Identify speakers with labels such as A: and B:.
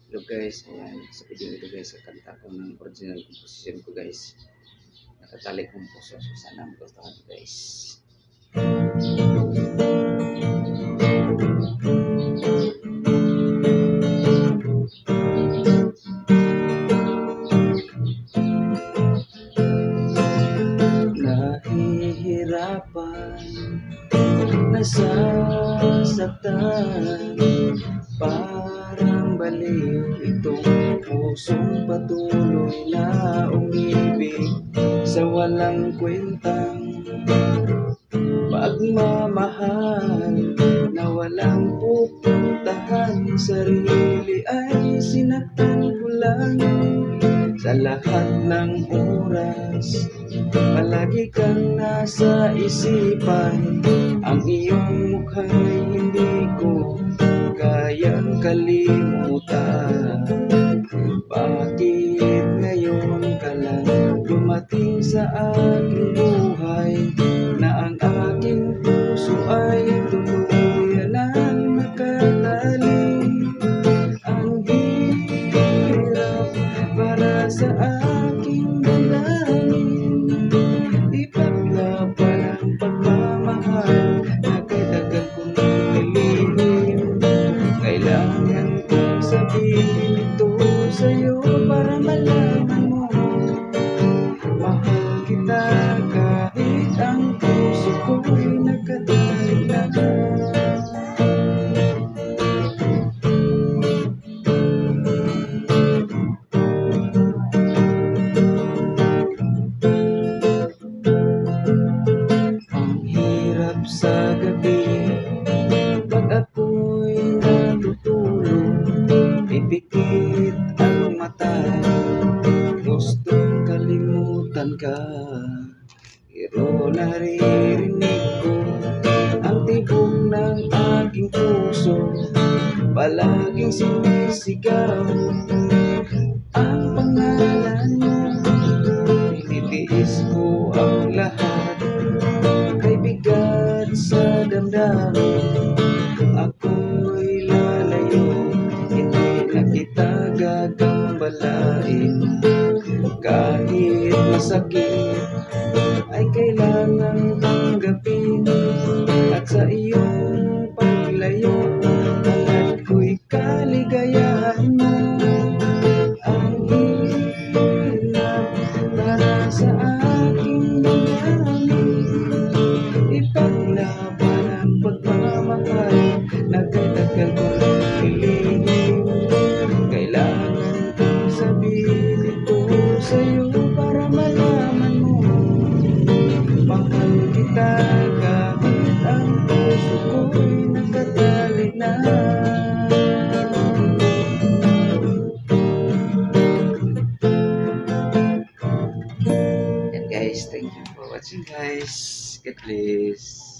A: Hello guys, ayan, sa video ito guys, kakanta ko ng original composition ko guys. Nakatalik kong puso, so sana magustuhan ko guys. Nahihirapan, nasasaktan, parang baliw itong pusong patuloy na umibig sa walang kwentang pagmamahal na walang pupuntahan. Sarili ay sinaktan ko lang sa lahat ng oras. Palagi kang nasa isipan, ang iyong mukha'y hindi ko kayang kalimutan. Bakit ngayon ka lang dumating sa aking buhay, na ang aking puso ay tuluyan ng nakatali? Ang hirap para sa aking damdamin, ipaglaban ang pagmamahal na katagal kong nililihim. Kailangan kong sabihin ito sa'yo para malaman mo, mahal kita kahit ang puso ko'y nakatalik na. Ang hirap sa gabi, pag ako'y natutulog, ipikit ang mata, gustong kalimutan ka. Pero naririnig ko ang tibok ng aking puso, palaging sinisigaw ang pangalan mo. Tinitiis ko ang lahat, kay bigat sa damdamin. Ako'y lalayo, hindi na kita gagambalain. Kahit masakit ay kailangang tanggapin, at sa iyong paglayo hangad ko'y kaligayahan mo. Ang hirap para sa aking damdamin, ipaglaban ang pagmamahal na katagal ko lang nililihim. Kailangan kong sabihin ito sa'yo para malaman mo, mahal kita kahit ang puso ko'y nakatalik na. And guys, thank you for watching guys. God bless.